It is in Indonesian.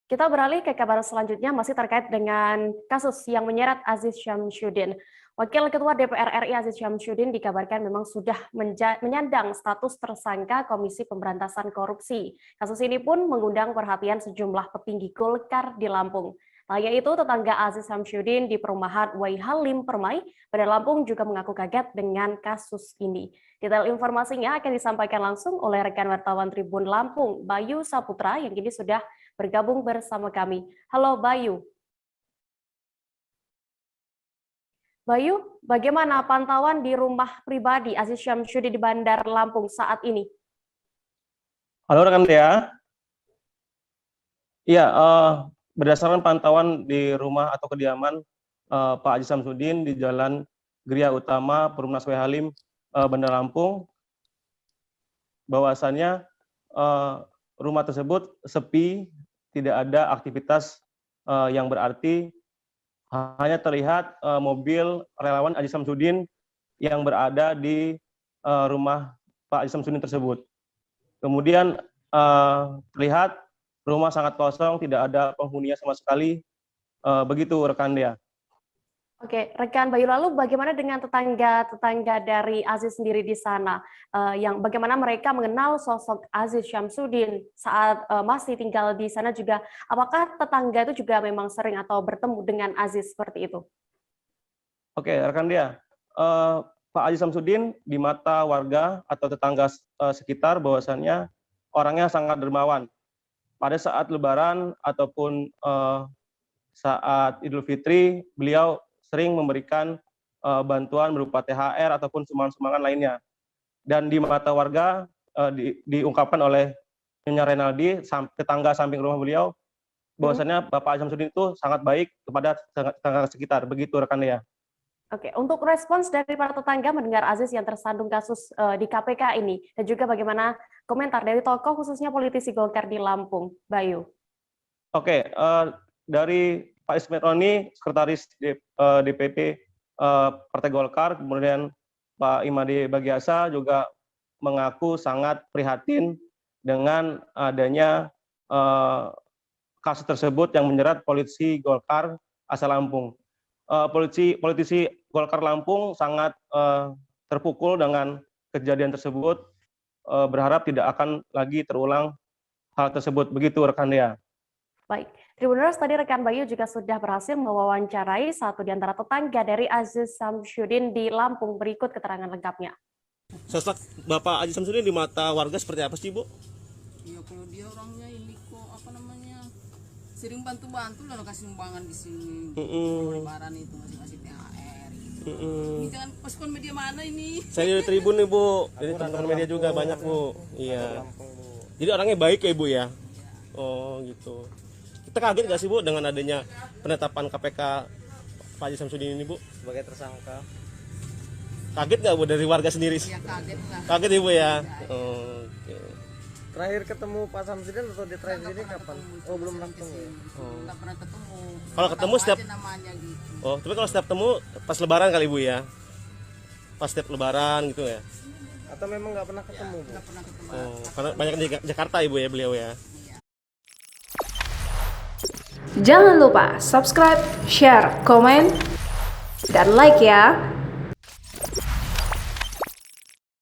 Kita beralih ke kabar selanjutnya masih terkait dengan kasus yang menyeret Aziz Syamsuddin. Wakil Ketua DPR RI Aziz Syamsuddin dikabarkan memang sudah menyandang status tersangka Komisi Pemberantasan Korupsi. Kasus ini pun mengundang perhatian sejumlah petinggi Golkar di Lampung. Tak hanya itu, tetangga Aziz Syamsuddin di perumahan Waihalim Permai pada Lampung juga mengaku kaget dengan kasus ini. Detail informasinya akan disampaikan langsung oleh rekan wartawan Tribun Lampung, Bayu Saputra, yang kini sudah bergabung bersama kami. Halo Bayu. Bayu, bagaimana pantauan di rumah pribadi Aziz Syamsuddin di Bandar Lampung saat ini? Halo rekan Dea. Iya, berdasarkan pantauan di rumah atau kediaman Pak Aziz Syamsuddin di Jalan Gria Utama, Perumnas Waihalim, Bandar Lampung, bahwasannya rumah tersebut sepi, tidak ada aktivitas yang berarti, hanya terlihat mobil relawan Aziz Syamsuddin yang berada di rumah Pak Aziz Syamsuddin tersebut. Kemudian terlihat rumah sangat kosong, tidak ada penghuninya sama sekali, begitu rekan Dea. Oke, rekan Bayu, lalu bagaimana dengan tetangga-tetangga dari Aziz sendiri di sana? Yang bagaimana mereka mengenal sosok Aziz Syamsuddin saat masih tinggal di sana juga? Apakah tetangga itu juga memang sering atau bertemu dengan Aziz seperti itu? Oke, rekan Dea, Pak Aziz Syamsuddin di mata warga atau tetangga sekitar bahwasannya orangnya sangat dermawan. Pada saat Lebaran ataupun saat Idul Fitri, beliau sering memberikan bantuan berupa THR ataupun sumbangan-sumbangan lainnya. Dan di mata warga diungkapkan oleh Nyonya Renaldi, tetangga samping rumah beliau, bahwasannya Bapak Aziz Syamsuddin itu sangat baik kepada tetangga sekitar. Begitu rekan Dea. Oke, untuk respons dari para tetangga mendengar Aziz yang tersandung kasus di KPK ini, dan juga bagaimana komentar dari tokoh khususnya politisi Golkar di Lampung, Bayu? Oke, dari Pak Ismet Roni, Sekretaris DPP Partai Golkar, kemudian Pak Imade Bagiasa juga mengaku sangat prihatin dengan adanya kasus tersebut yang menjerat politisi Golkar asal Lampung. Politisi Golkar Lampung sangat terpukul dengan kejadian tersebut, berharap tidak akan lagi terulang hal tersebut. Begitu rekan Dea. Baik, Tribuners, tadi rekan Bayu juga sudah berhasil mewawancarai satu di antara tetangga dari Aziz Syamsuddin di Lampung. Berikut keterangan lengkapnya. Sosok Bapak Aziz Syamsuddin di mata warga seperti apa sih, Bu? Iya, kalau dia orangnya ini kok sering bantu-bantu lah, kasih sumbangan di sini. Lebaran itu masih kasih THR gitu. Ini jangan poskon media mana ini? Saya di Tribun nih, Bu. Jadi teman-teman media juga banyak, Bu. Iya. Jadi orangnya baik ya, Bu ya? Oh, gitu. Kita kaget nggak sih, Bu, dengan adanya penetapan KPK Pak Aziz Syamsuddin ini, Bu? Sebagai tersangka. Kaget nggak, Bu, dari warga sendiri? Ya kaget lah. Kaget ya, Bu ya? Oh, oke. Terakhir ketemu Pak Syamsuddin atau di terakhir ini kapan? Oh, belum ketemu ya? Nggak pernah ketemu. Kalau ketemu Tahu setiap aja namanya gitu. Oh, tapi kalau setiap ketemu pas Lebaran kali, Bu ya? Pas setiap Lebaran gitu ya? Atau memang nggak pernah ketemu, Bu? Nggak pernah ketemu. Oh, karena banyak di Jakarta, Ibu ya, beliau ya? Jangan lupa subscribe, share, komen, dan like ya.